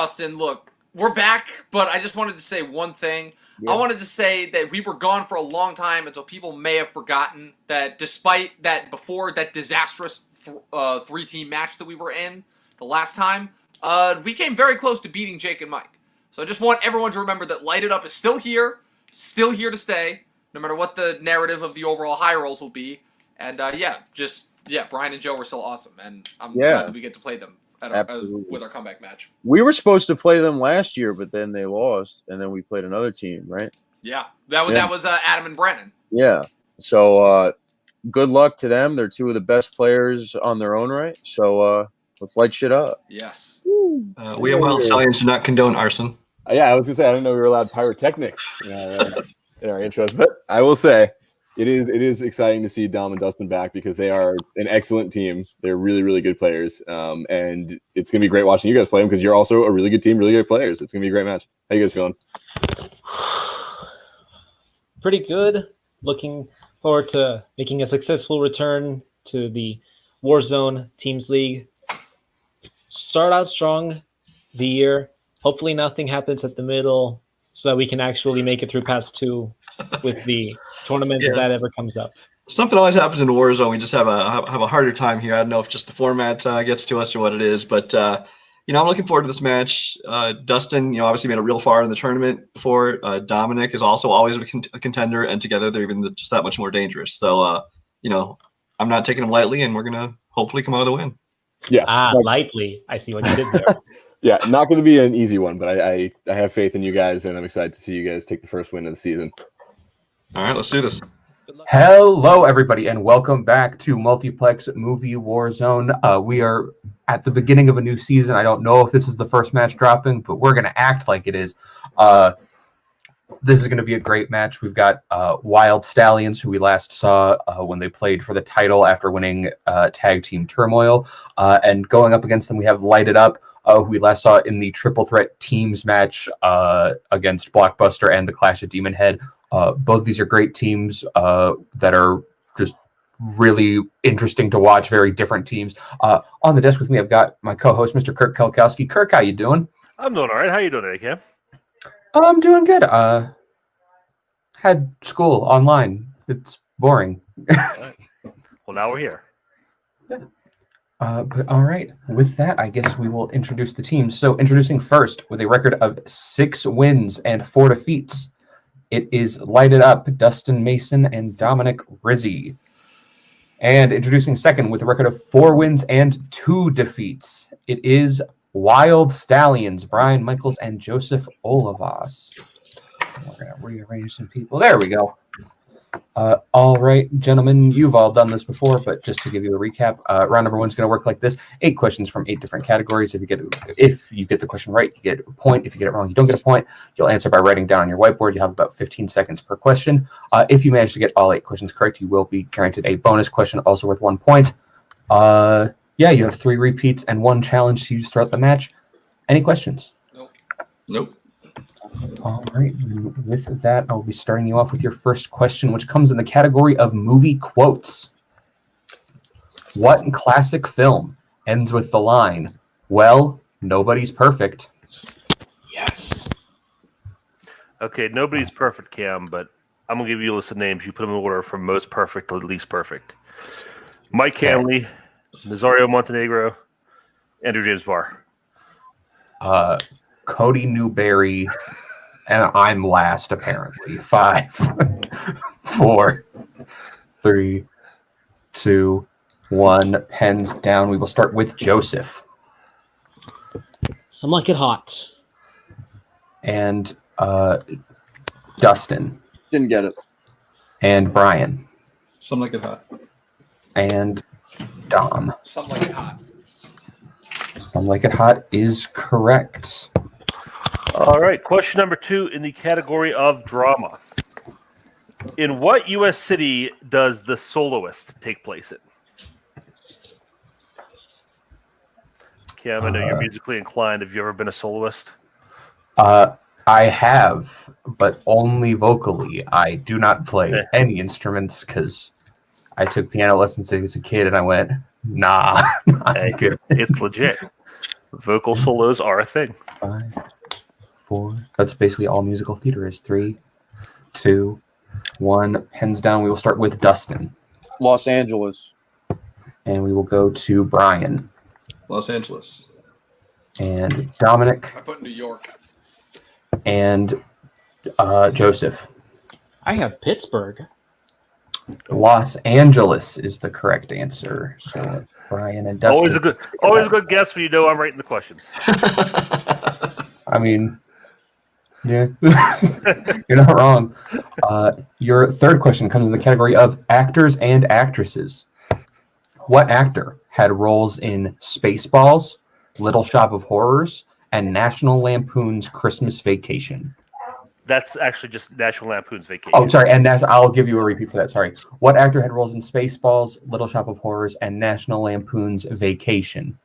Dustin. Look, we're back, but I just wanted to say one thing. Yeah. I wanted to say that we were gone for a long time, and so people may have forgotten that despite that before that disastrous three-team match that we were in the last time, we came very close to beating Jake and Mike. So I just want everyone to remember that Light It Up is still here to stay, no matter what the narrative of the overall high rolls will be. And Brian and Joe were still awesome, and I'm glad that we get to play them with our comeback match. We were supposed to play them last year, but then they lost, and then we played another team, right? Yeah, that was Adam and Brandon. Yeah, so good luck to them. They're two of the best players on their own right. So let's light shit up. Yes. We at Wyld Stallyns do not condone arson. Yeah, I was gonna say I didn't know we were allowed pyrotechnics in our intros, but I will say it is exciting to see Dom and Dustin back because they are an excellent team. They're really, really good players, and it's gonna be great watching you guys play them because you're also a really good team, really good players. It's gonna be a great match. How you guys feeling? Pretty good. Looking forward to making a successful return to the Warzone Teams League. Start out strong the year. Hopefully nothing happens at the middle so that we can actually make it through past 2 with the tournament if that ever comes up. Something always happens in Warzone. We just have a harder time here. I don't know if just the format gets to us or what it is, but I'm looking forward to this match. Dustin, obviously made it real far in the tournament before. Dominic is also always a contender, and together they're even just that much more dangerous. So, I'm not taking them lightly, and we're gonna hopefully come out with a win. Yeah, lightly. I see what you did there. Yeah, not going to be an easy one, but I have faith in you guys, and I'm excited to see you guys take the first win of the season. All right, let's do this. Hello, everybody, and welcome back to Multiplex Movie Warzone. We are at the beginning of a new season. I don't know if this is the first match dropping, but we're going to act like it is. This is going to be a great match. We've got Wyld Stallyns, who we last saw when they played for the title after winning Tag Team Turmoil. And going up against them, we have Light It Up, who we last saw in the Triple Threat Teams match against Blockbuster and the Clash of Demon Head. Both these are great teams that are just really interesting to watch, very different teams. On the desk with me, I've got my co-host, Mr. Kirk Kelkowski. Kirk, how you doing? I'm doing all right. How you doing today, Cam? I'm doing good. Had school online. It's boring. Right. Well, now we're here. Yeah. But all right. With that, I guess we will introduce the teams. So introducing first with a record of 6 wins and 4 defeats, it is Light It Up, Dustin Mason, and Dominic Rizzi. And introducing second with a record of 4 wins and 2 defeats, it is Wyld Stallyns, Brian Michaels, and Joseph Olivas. We're going to rearrange some people. There we go. All right, gentlemen, you've all done this before, but just to give you a recap, round number 1 is going to work like this: 8 questions from 8 different categories. If you get the question right, you get a point. If you get it wrong, you don't get a point. You'll answer by writing down on your whiteboard. You have about 15 seconds per question. If you manage to get all 8 questions correct, you will be guaranteed a bonus question, also worth 1 point. You have 3 repeats and 1 challenge to use throughout the match. Any questions? Nope. All right. With that, I'll be starting you off with your first question, which comes in the category of movie quotes. What classic film ends with the line, "Well, nobody's perfect"? Yes. Okay, nobody's perfect, Cam, but I'm going to give you a list of names. You put them in order from most perfect to least perfect. Mike Hanley, Nazario Montenegro, Andrew James Barr. Cody Newberry, and I'm last, apparently. 5, 4, 3, 2, 1. Pens down. We will start with Joseph. Some Like It Hot. And Dustin. Didn't get it. And Brian. Some Like It Hot. And Dom. Some Like It Hot. Some Like It Hot is correct. All right, question number 2 in the category of drama. In what U.S. city does The Soloist take place in? Cam, I know you're musically inclined. Have you ever been a soloist? I have, but only vocally. I do not play any instruments because I took piano lessons as a kid and I went, nah. Hey, it's legit. Vocal solos are a thing. 5, 4. That's basically all musical theater is. 3, 2, 1. Pens down. We will start with Dustin. Los Angeles. And we will go to Brian. Los Angeles. And Dominic. I put New York. And Joseph. I have Pittsburgh. Los Angeles is the correct answer. So Brian and Dustin. Always a good guess when you know I'm writing the questions. I mean, yeah, you're not wrong. Your third question comes in the category of actors and actresses. What actor had roles in Spaceballs, Little Shop of Horrors, and National Lampoon's Christmas Vacation? That's actually just National Lampoon's Vacation. Oh, sorry, and I'll give you a repeat for that. Sorry. What actor had roles in Spaceballs, Little Shop of Horrors, and National Lampoon's Vacation?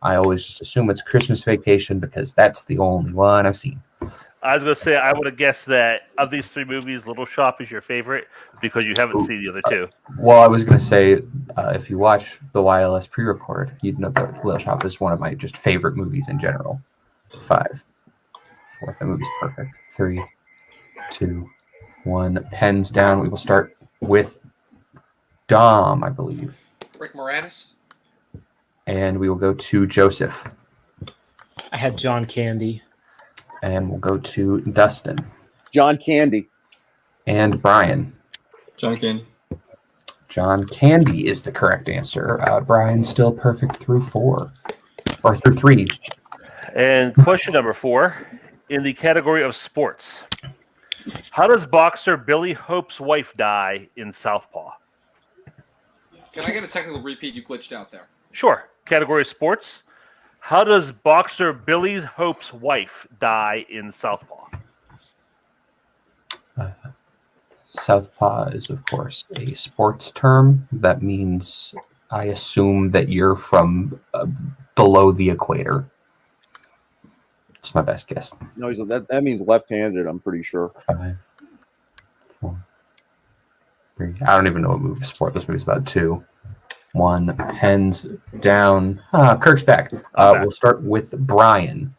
I always just assume it's Christmas Vacation because that's the only one I've seen. I was going to say, I would have guessed that of these three movies, Little Shop is your favorite because you haven't seen the other two. Well, I was going to say, if you watch the YLS pre-record, you'd know that Little Shop is one of my just favorite movies in general. 5, 4. That movie's perfect. 3, 2, 1. Pens down. We will start with Dom, I believe. Rick Moranis. And we will go to Joseph. I had John Candy. And we'll go to Dustin. John Candy. And Brian. John Candy. John Candy is the correct answer. Brian still perfect through 4. Or through 3. And question number 4, in the category of sports. How does boxer Billy Hope's wife die in Southpaw? Can I get a technical repeat? You glitched out there. Sure. Category of sports. How does boxer Billy Hope's wife die in Southpaw? Southpaw is, of course, a sports term. That means, I assume, that you're from below the equator. It's my best guess. No, that means left-handed. I'm pretty sure. 5, 4, 3. I don't even know what sport this movie's about. 2, 1. Pens down. Kirk's back. We'll start with Brian.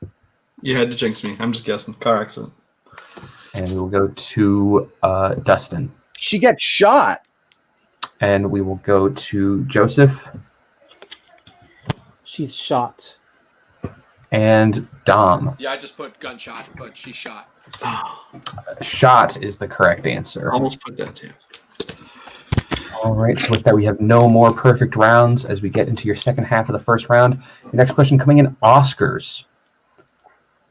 You had to jinx me. I'm just guessing. Car accident. And we will go to Dustin. She gets shot. And we will go to Joseph. She's shot. And Dom. Yeah, I just put gunshot, but she's shot. Shot is the correct answer. Almost put that too. All right, so with that, we have no more perfect rounds as we get into your second half of the first round. Your next question coming in, Oscars.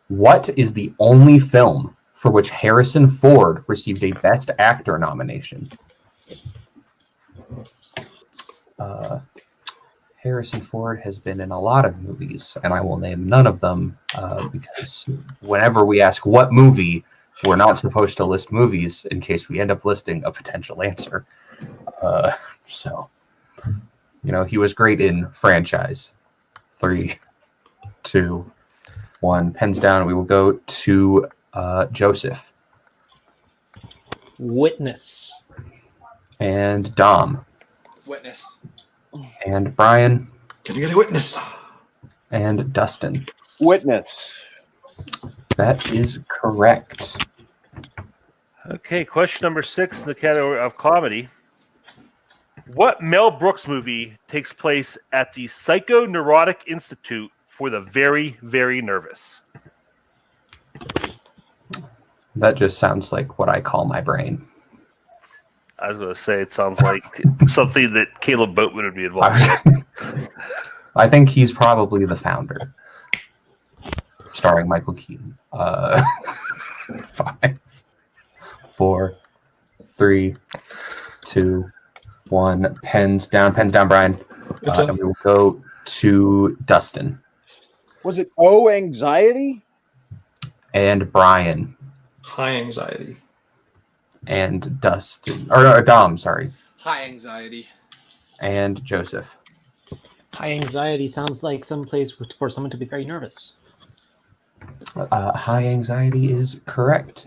What is the only film for which Harrison Ford received a Best Actor nomination? Harrison Ford has been in a lot of movies, and I will name none of them because whenever we ask what movie, we're not supposed to list movies in case we end up listing a potential answer. So, he was great in Franchise. 3, 2, 1. Pens down. We will go to Joseph. Witness. And Dom. Witness. And Brian. Can you get a witness? And Dustin. Witness. That is correct. Okay, question number 6 in the category of comedy. What Mel Brooks movie takes place at the Psychoneurotic Institute for the Very, Very Nervous? That just sounds like what I call my brain. I was going to say it sounds like something that Kaleb Boatman would be involved in. I think he's probably the founder. Starring Michael Keaton. 5, 4, 3, 2, 1. Pens down, Brian. And we will go to Dustin. Was it Anxiety? And Brian. High anxiety. And Dustin. Or Dom, sorry. High anxiety. And Joseph. High anxiety sounds like some place for someone to be very nervous. High anxiety is correct.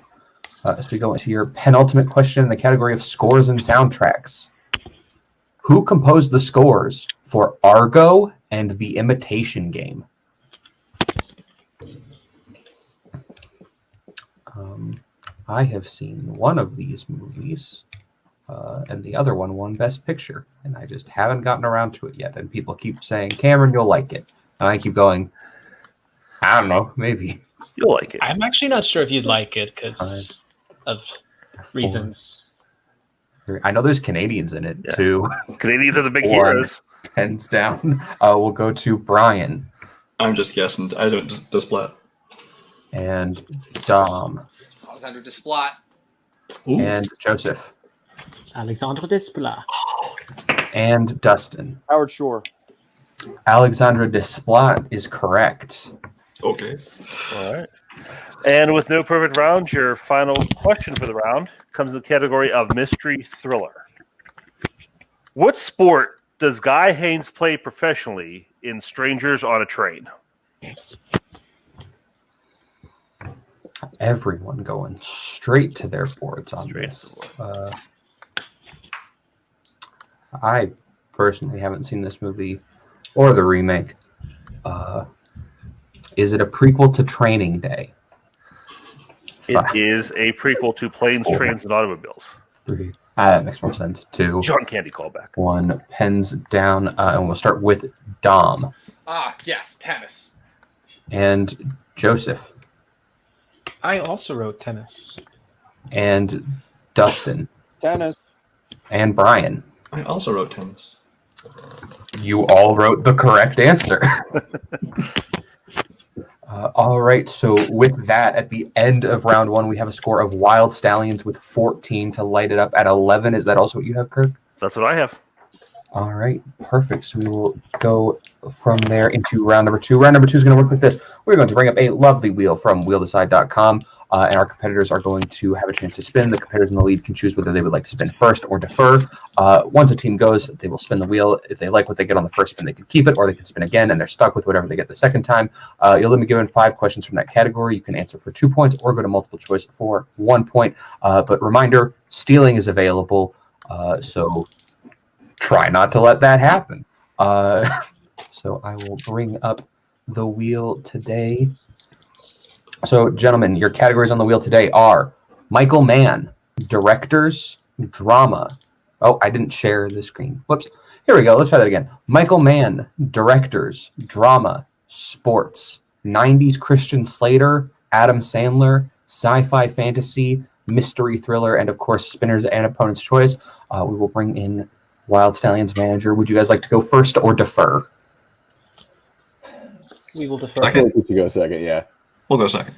As we go into your penultimate question in the category of scores and soundtracks. Who composed the scores for Argo and The Imitation Game? I have seen one of these movies, and the other one won Best Picture, and I just haven't gotten around to it yet. And people keep saying, Cameron, you'll like it. And I keep going, I don't know, maybe. You'll like it. I'm actually not sure if you'd like it because of reasons. I know there's Canadians in it, Yeah. too. Canadians are the big One. heroes. Hands down. We'll go to Brian I'm just guessing. I don't just splat. and Dom Alexander Desplat. and Joseph Alexandre Desplat. and Dustin. Howard Shore. Alexandra Desplat is correct. Okay. All right. And with no perfect round, your final question for the round comes in the category of mystery thriller. What sport does Guy Haynes play professionally in Strangers on a Train? Everyone going straight to their boards on Straight this. to I personally haven't seen this movie or the remake. Is it a prequel to Training Day? It is a prequel to Planes, Trains, and Automobiles. 3. That makes more sense. 2. John Candy callback. 1. Pens down, and we'll start with Dom Yes, tennis. and Joseph I also wrote tennis. and Dustin Tennis. and Brian. I also wrote tennis. You all wrote the correct answer. All right, so with that, at the end of round 1, we have a score of Wyld Stallyns with 14 to light it up at 11. Is that also what you have, Kirk? That's what I have. All right, perfect. So we will go from there into round number 2. Round number 2 is going to work like this. We're going to bring up a lovely wheel from wheeldaside.com, and our competitors are going to have a chance to spin. The competitors in the lead can choose whether they would like to spin first or defer. Once a team goes, they will spin the wheel. If they like what they get on the first spin, they can keep it, or they can spin again, and they're stuck with whatever they get the second time. You'll then be given 5 questions from that category. You can answer for 2 points or go to multiple choice for 1 point. But reminder, stealing is available, so try not to let that happen. So I will bring up the wheel today. So, gentlemen, your categories on the wheel today are Michael Mann, directors, drama. Oh, I didn't share the screen. Whoops. Here we go. Let's try that again. Michael Mann, directors, drama, sports, 90s Christian Slater, Adam Sandler, sci-fi fantasy, mystery thriller, and of course, spinners and opponent's choice. We will bring in Wyld Stallyns manager. Would you guys like to go first or defer? We will defer. I feel like we should go second, yeah. We'll go second.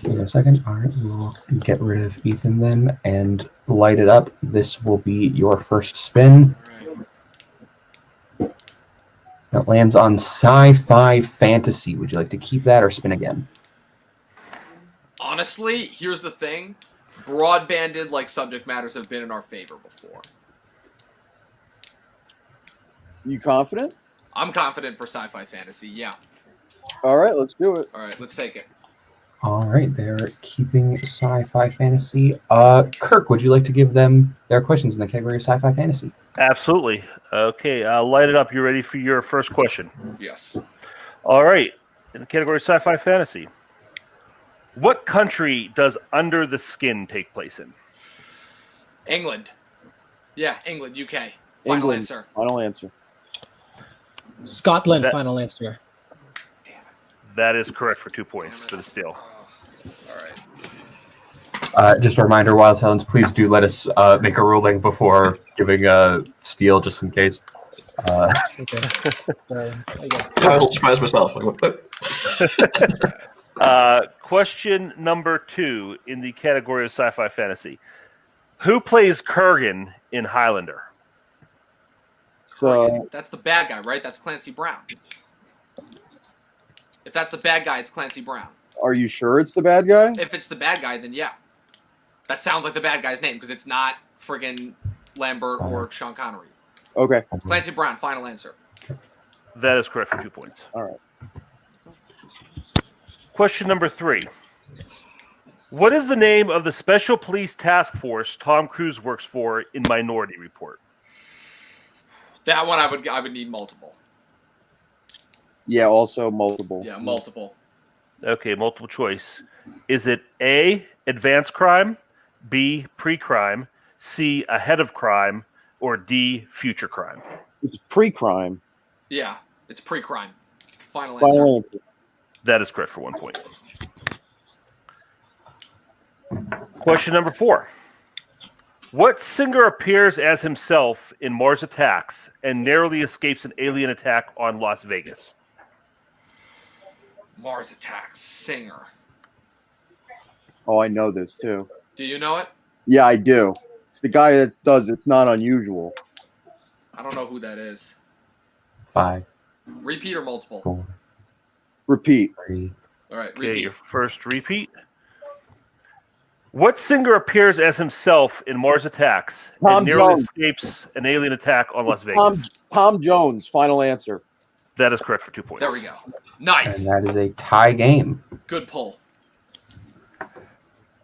Give me a second. All right, we'll get rid of Ethan then and light it up. This will be your first spin. That lands on sci-fi fantasy. Would you like to keep that or spin again? Honestly, here's the thing. Broadbanded like subject matters have been in our favor before. You confident? I'm confident for sci-fi fantasy, yeah. All right, let's do it. All right, let's take it. All right, they're keeping sci-fi fantasy. Kirk, would you like to give them their questions in the category of sci-fi fantasy? Absolutely. Okay, light it up. You ready for your first question? Yes. All right. In the category of sci-fi fantasy, what country does Under the Skin take place in? England. Yeah, England, UK. Final England. answer. Final answer. Scotland, That- final answer. That is correct for 2 points for the steal. All right. Just a reminder, Wyld Stallyns, please do let us make a ruling before giving a steal, just in case. Okay. Sorry. I will surprise myself. Question number 2 in the category of sci-fi fantasy. Who plays Kurgan in Highlander? So That's the bad guy, right? That's Clancy Brown. If that's the bad guy, it's Clancy Brown. are you sure it's the bad guy? If it's the bad guy, then yeah. That sounds like the bad guy's name because it's not friggin' Lambert or Sean Connery. Okay. Clancy Brown, final answer. That is correct for 2 points. All right. Question number 3. What is the name of the special police task force Tom Cruise works for in Minority Report? That one I would need multiple. Yeah, also multiple. Yeah, multiple. Okay, multiple choice. Is it A, advanced crime, B, pre-crime, C, ahead of crime, or D, future crime? It's pre-crime. Yeah, it's pre-crime. Final answer. Final answer. That is correct for 1 point. Question number 4. What singer appears as himself in Mars Attacks and narrowly escapes an alien attack on Las Vegas? Mars Attacks singer. Oh, I know this too. Do you know it? Yeah, I do. It's the guy that does It's Not Unusual. I don't know who that is. 5, Repeat or multiple? 4, Repeat. 3. All right, Okay, repeat. your first repeat. What singer appears as himself in Mars Attacks Tom and nearly Jones. escapes an alien attack on Las Vegas? Tom Jones. Final answer. That is correct for 2 points. There we go. Nice. And that is a tie game. Good pull.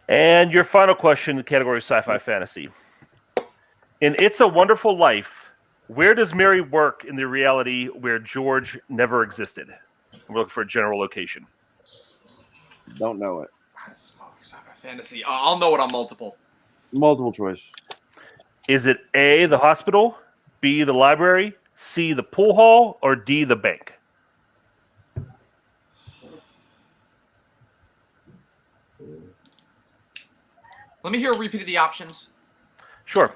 And your final question in the category of sci-fi fantasy. In It's a Wonderful Life, where does Mary work in the reality where George never existed? We're looking for a general location. Don't know it. Sci-fi fantasy. I'll know it on multiple. Multiple choice. Is it A, the hospital, B, the library, C, the pool hall, or D, the bank? Let me hear a repeat of the options. Sure.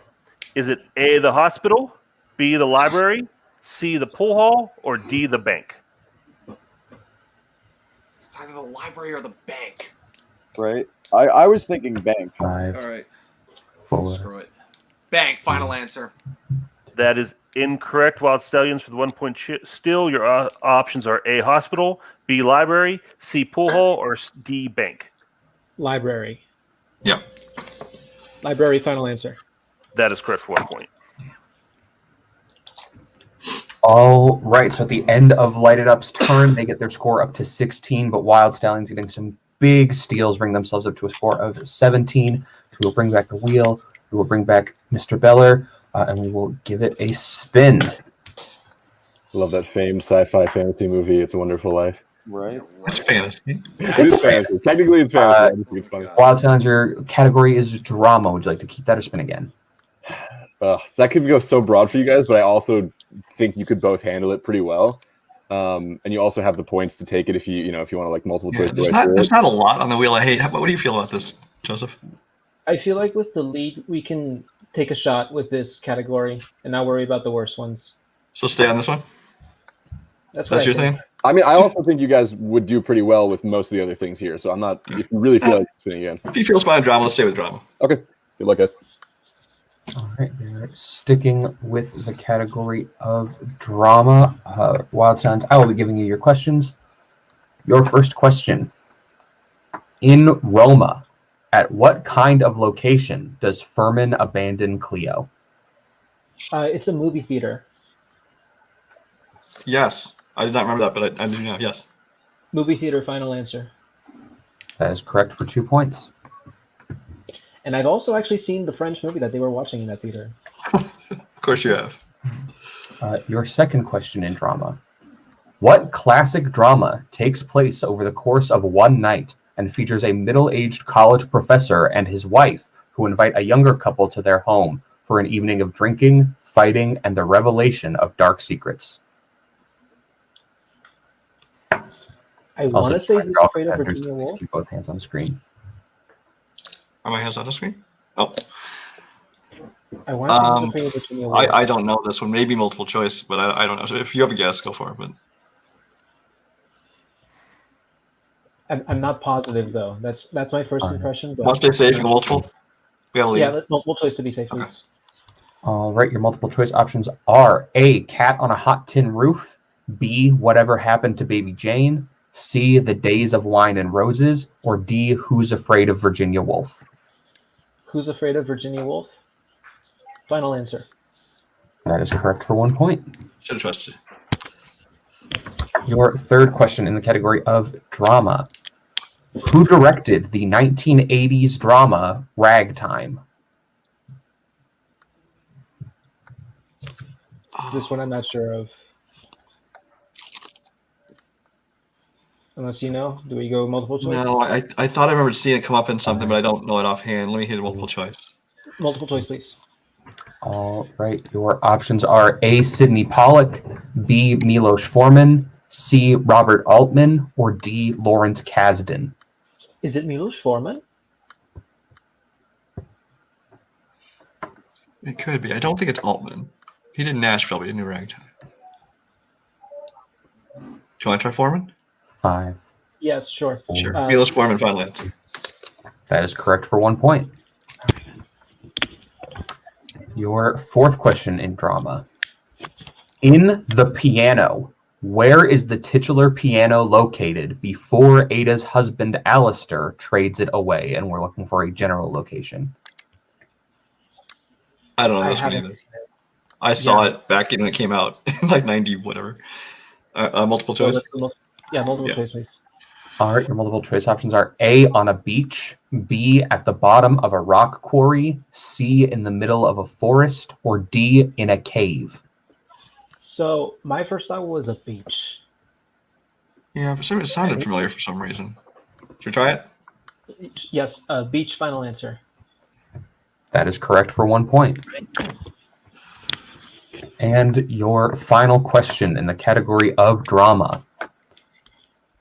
Is it A, the hospital, B, the library, C, the pool hall, or D, the bank? It's either the library or the bank. Right? I was thinking bank. 5, All right. 4. Screw it. Bank. Final answer. That is incorrect. Wild Stallions for the 1 point still. Your options are A, hospital, B, library, C, pool hall, or D, bank. Library. Yep. Library, final answer. That is correct for 1 point. All right, so at the end of Lighted Up's turn, they get their score up to 16, but Wild Stallions getting some big steals, bring themselves up to a score of 17. So we'll bring back the wheel, we will bring back Mr. Beller, and we will give it a spin. Love that famed sci-fi fantasy movie, It's a Wonderful Life. Right? It's fantasy. It is fantasy. Technically, it's fantasy. I just think it's funny. Wild Stallions, your category is drama. Would you like to keep that or spin again? That could go so broad for you guys, but I also think you could both handle it pretty well. And you also have the points to take it if you want to like multiple choice. There's not a lot on the wheel I hate. What do you feel about this, Joseph? I feel like with the lead, we can take a shot with this category and not worry about the worst ones. So stay on this one? That's your thing? I mean, I also think you guys would do pretty well with most of the other things here. So I'm not. If you really feel like spinning again, If you feel spine drama, let's stay with drama. okay. Good luck, guys. All right, they're sticking with the category of drama. Wild Sounds, I will be giving you your questions. Your first question. In Roma, at what kind of location does Furman abandon Cleo? It's a movie theater. Yes. I did not remember that, but I do know. Yes. Movie theater, final answer. That is correct for 2 points. And I've also actually seen the French movie that they were watching in that theater. Of course you have. Your second question in drama. What classic drama takes place over the course of one night and features a middle-aged college professor and his wife who invite a younger couple to their home for an evening of drinking, fighting, and the revelation of dark secrets? I want to say Who's Afraid of Virginia please Woolf. keep both hands on the screen. Are my hands on the screen? Oh. I want to say Who's Afraid of Virginia Woolf. I don't know this one. Maybe multiple choice, but I don't know. So if you have a guess, go for it. But I'm not positive though. That's my first impression. But want to stay safe and go multiple? We gotta leave. yeah, let's multiple choice to be safe, please. Okay. All right, your multiple choice options are A, Cat on a Hot Tin Roof, B, Whatever Happened to Baby Jane, C, The Days of Wine and Roses, or D, Who's Afraid of Virginia Woolf? Who's Afraid of Virginia Woolf? Final answer. That is correct for 1 point. Should have trusted you. Your third question in the category of drama. Who directed the 1980s drama Ragtime? This one I'm not sure of. Unless you know. Do we go multiple choice? No, I thought I remember seeing it come up in something, but I don't know it offhand. Let me hit a multiple choice. Multiple choice, please. All right. Your options are A. Sidney Pollack, B. Milos Forman, C. Robert Altman, or D. Lawrence Kasdan. Is it Milos Forman? It could be. I don't think it's Altman. He did Nashville, but he didn't do Ragtime. Do you want to try Foreman? 5. Yes, sure. Sure. Milos Forman, final answer. That is correct for 1 point. Your fourth question in drama. In the piano, where is the titular piano located before Ada's husband Alistair trades it away? And we're looking for a general location. I don't know this one either. I saw it back when it came out in like 90 whatever. Multiple choice. Multiple choice, please. All right, your multiple choice options are A, on a beach, B, at the bottom of a rock quarry, C, in the middle of a forest, or D, in a cave. So my first thought was a beach. Yeah, for some reason it sounded familiar for some reason. Should we try it? Yes, beach, final answer. That is correct for 1 point. And your final question in the category of drama.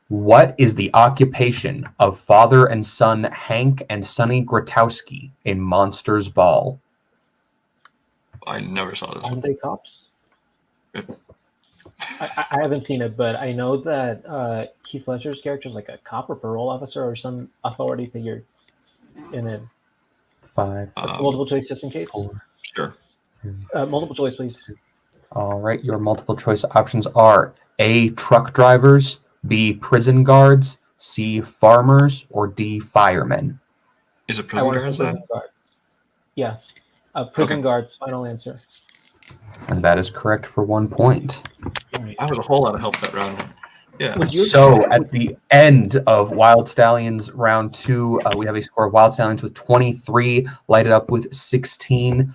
What is the occupation of father and son Hank and Sonny Grotowski in Monsters Ball? I never saw this. Aren't they cops? I haven't seen it, but I know that Keith Ledger's character is like a cop or parole officer or some authority figure in it. 5. Multiple choice just in case? 4. Sure. Multiple choice, please. All right, your multiple choice options are A, truck drivers, B, prison guards, C, farmers, or D, firemen. Is it prison guards then? Yes. Prison guards, final answer. And that is correct for 1 point. I was a whole lot of help that round. Yeah. So at the end of Wyld Stallyns round 2, we have a score of Wyld Stallyns with 23, lighted up with 16.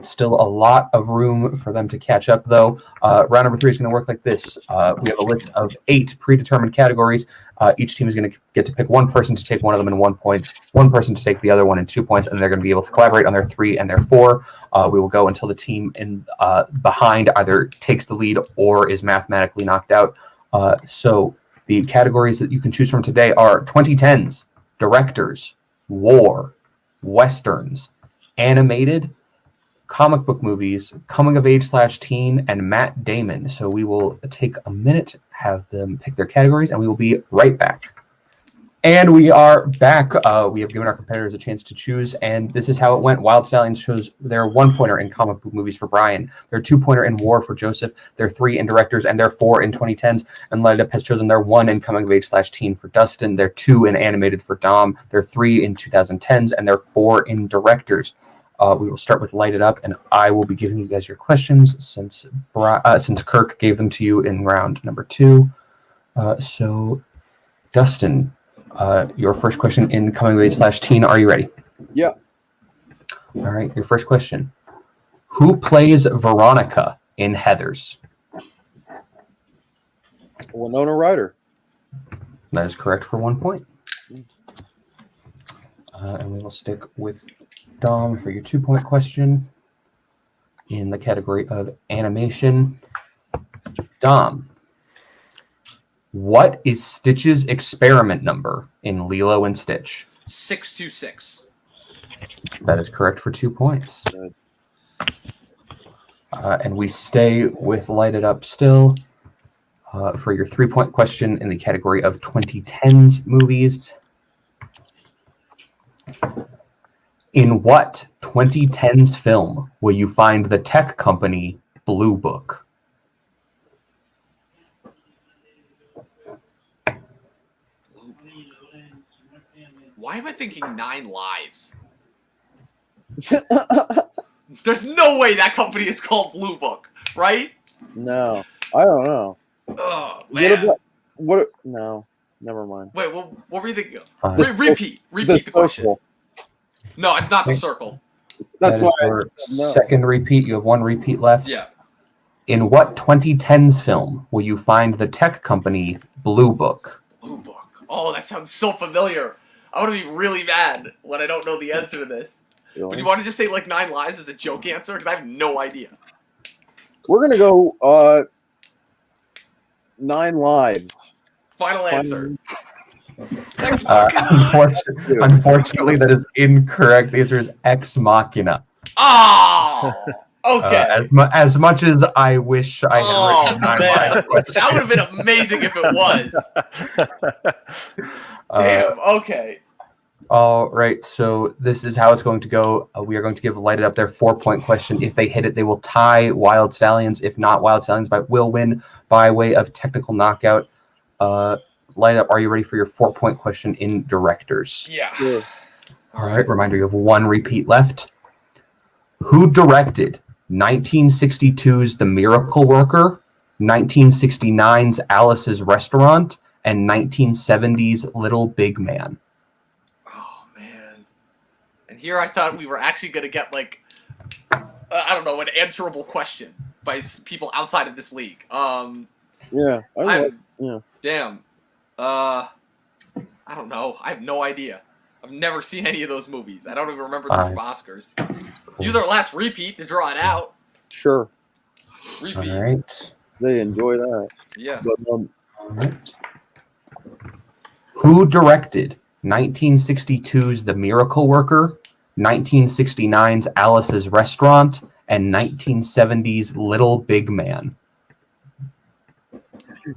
Still a lot of room for them to catch up, though. Round number 3 is going to work like this. We have a list of 8 predetermined categories. Each team is going to get to pick one person to take one of them in 1 point, one person to take the other one in 2 points, and they're going to be able to collaborate on their 3 and their 4. We will go until the team in behind either takes the lead or is mathematically knocked out. So the categories that you can choose from today are 2010s, directors, war, westerns, animated, comic book movies, coming of age / teen, and Matt Damon. So we will take a minute, have them pick their categories, and we will be right back. And we are back. We have given our competitors a chance to choose, and this is how it went. Wyld Stallyns chose their 1-pointer in comic book movies for Brian, their 2-pointer in war for Joseph, their 3 in directors, and their 4 in 2010s. And Light Up has chosen their 1 in coming of age / teen for Dustin, their 2 in animated for Dom, their 3 in 2010s, and their 4 in directors. We will start with Light It Up, and I will be giving you guys your questions since Kirk gave them to you in round number 2. So, Dustin, your first question in coming of age / teen. Are you ready? Yeah. All right. Your first question: who plays Veronica in Heathers? Winona Ryder. That is correct for 1 point. And we will stick with Dom for your 2-point question in the category of animation. Dom, what is Stitch's experiment number in Lilo and Stitch? 626. That is correct for 2 points. And we stay with Light It Up still for your 3-point question in the category of 2010s movies. In what 2010s film will you find the tech company Blue Book? Why am I thinking 9 Lives? There's no way that company is called Blue Book, right? No, I don't know. Oh, man. What? No, never mind. Wait, what were you thinking of? Fine. Repeat the question. Circle. No, it's not the circle. That's That is why. your No. second repeat. You have 1 repeat left. Yeah. In what 2010s film will you find the tech company Blue Book? Ooh. Oh, that sounds so familiar. I'm gonna be really mad when I don't know the answer to this. Really? But you want to just say like 9 lives as a joke answer? Because I have no idea. We're gonna go 9 lives. Final answer. Unfortunately, that is incorrect. The answer is Ex Machina. Oh, okay. As much as I wish I had written 9 man. live questions. That would have been amazing if it was. Damn. Okay. All right, so this is how it's going to go. We are going to give Lighted Up their 4-point question. If they hit it, they will tie Wyld Stallyns. If not, Wyld Stallyns will win by way of technical knockout. Lighted Up, are you ready for your 4-point question in directors? Yeah. All right, reminder, you have 1 repeat left. Who directed 1962's The Miracle Worker, 1969's Alice's Restaurant, and 1970's Little Big Man? And here I thought we were actually going to get, like, I don't know, an answerable question by people outside of this league. Yeah. Damn. I don't know. I have no idea. I've never seen any of those movies. I don't even remember them from Oscars. Use our last repeat to draw it out. Sure. Repeat. All right. They enjoy that. Yeah. But, All right. Who directed 1962's The Miracle Worker, 1969's Alice's Restaurant, and 1970's Little Big Man?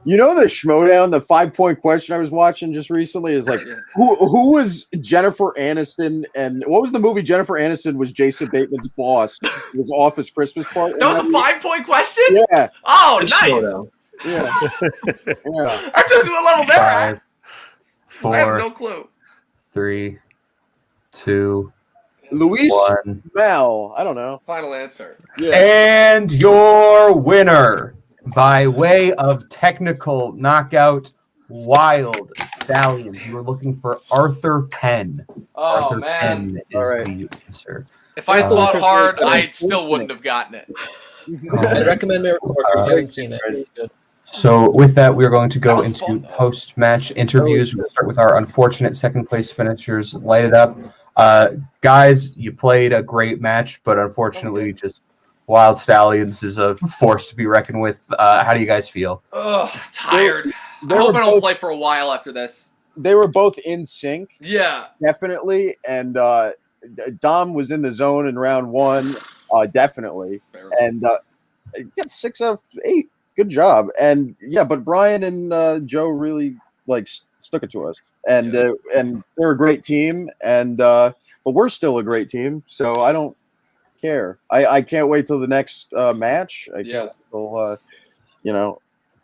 you know the Schmodown, the 5-point question I was watching just recently is like, who was Jennifer Aniston, and what was the movie Jennifer Aniston was Jason Bateman's boss? It was Office Christmas Party. That was a 5-point question? Yeah. Oh, Good nice. Schmodown. Yeah. That shows you what level they're at. 5, I have 4, no clue. 3, 2, Luis 1. Mel. I don't know. Final answer. Yeah. And your winner, by way of technical knockout, Wyld Stallyns. You were looking for Arthur Penn. Oh, Arthur man. Penn is All right. the answer. If I had thought hard, I uh, still wouldn't have gotten it. I recommend Miracle Worker. I haven't seen it. It's good. So with that, we are going to go That was into fun, though. post-match interviews. We'll start with our unfortunate second-place finishers. Light it up. Guys, you played a great match, but unfortunately, just Wyld Stallyns is a force to be reckoned with. How do you guys feel? Ugh, tired. They I hope were I don't both- play for a while after this. They were both in sync, Yeah. definitely, and Dom was in the zone in round 1, definitely, Barely. and got 6 out of 8. Good job, and yeah, but Brian and Joe really stuck it to us, and they're a great team, and but we're still a great team, so I don't care. I can't wait till the next match. I can't till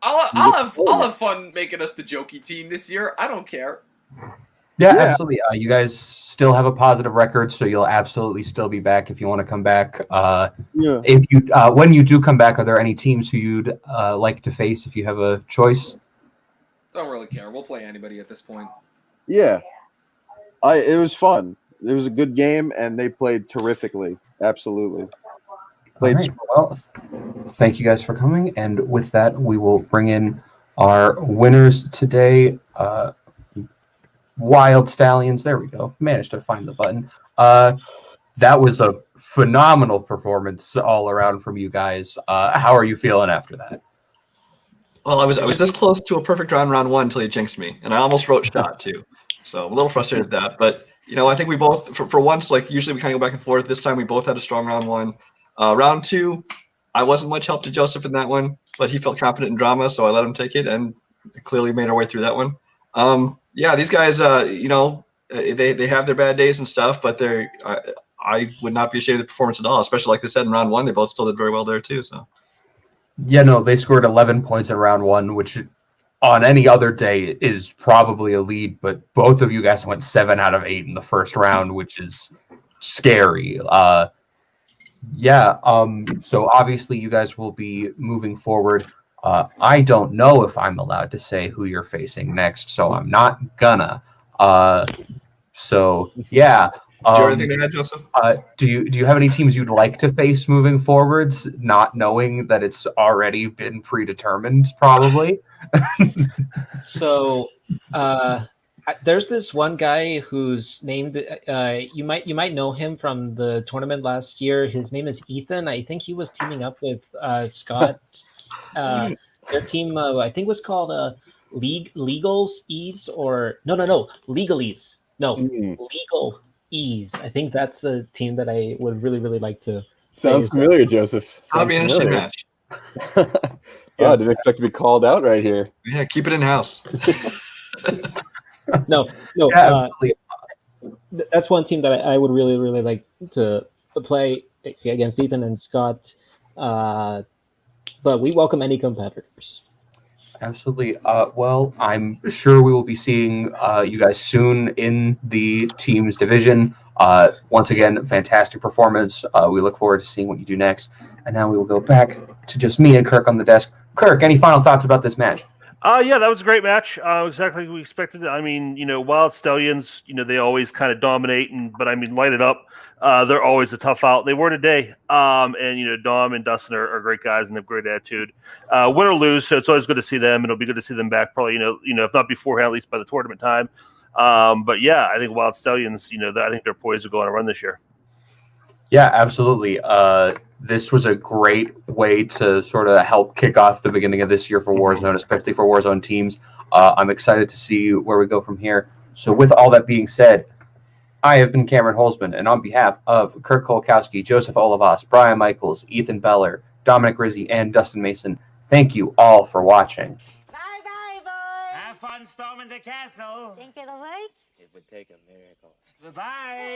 I'll have fun making us the jokey team this year. I don't care. Yeah, Yeah. absolutely. You guys still have a positive record, so you'll absolutely still be back if you want to come back. Yeah. If you, when you do come back, are there any teams who you'd like to face if you have a choice? Don't really care. We'll play anybody at this point. Yeah, it was fun. It was a good game, and they played terrifically. Absolutely. Played All right. Well, thank you guys for coming, and with that, we will bring in our winners today. Wyld Stallyns. There we go. Managed to find the button. That was a phenomenal performance all around from you guys. How are you feeling after that? Well, I was this close to a perfect round 1 until he jinxed me, and I almost wrote shot too. So I'm a little frustrated with that. But I think we both, for once, usually we kind of go back and forth. This time we both had a strong round 1. Round 2, I wasn't much help to Joseph in that one, but he felt confident in drama, so I let him take it, and clearly made our way through that one. Yeah, these guys, they have their bad days and stuff, but I would not be ashamed of the performance at all, especially like they said in round 1, they both still did very well there too. So. Yeah, no, they scored 11 points in round 1, which on any other day is probably a lead, but both of you guys went 7 out of 8 in the first round, which is scary. So obviously you guys will be moving forward. I don't know if I'm allowed to say who you're facing next, so I'm not gonna. So yeah. Do you have anything to add, Joseph? Do you have any teams you'd like to face moving forwards, not knowing that it's already been predetermined, probably? So There's this one guy who's named. You might know him from the tournament last year. His name is Ethan. I think he was teaming up with Scott. Their team, I think, was called Legals Ease or no Legalese. No, Legal Ease. I think that's the team that I would really like to. Sounds familiar, Joseph. That'll be an interesting match. Oh, I didn't expect to be called out right here. Yeah, keep it in house. No. Yeah, That's one team that I would really like to play against Ethan and Scott. But we welcome any competitors. absolutely. Well, I'm sure we will be seeing you guys soon in the teams division. Once again, fantastic performance. We look forward to seeing what you do next. And now we will go back to just me and Kirk on the desk. Kirk, any final thoughts about this match? Yeah, that was a great match. Exactly like we expected. I mean, Wyld Stallyns, they always kind of dominate, but light it up. They're always a tough out. They were today. And Dom and Dustin are great guys and have great attitude. Win or lose, so it's always good to see them, and it'll be good to see them back. Probably, if not beforehand, at least by the tournament time. But yeah, I think Wyld Stallyns, I think they're poised to go on a run this year. Yeah, absolutely. This was a great way to sort of help kick off the beginning of this year for Warzone, especially for Warzone teams. I'm excited to see where we go from here. So with all that being said, I have been Cameron Holzman, and on behalf of Kirk Kolakowski, Joseph Olivas, Brian Michaels, Ethan Beller, Dominic Rizzi, and Dustin Mason, thank you all for watching. Bye-bye, boys. Have fun storming the castle. Think it'll work? It would take a miracle. Bye-bye.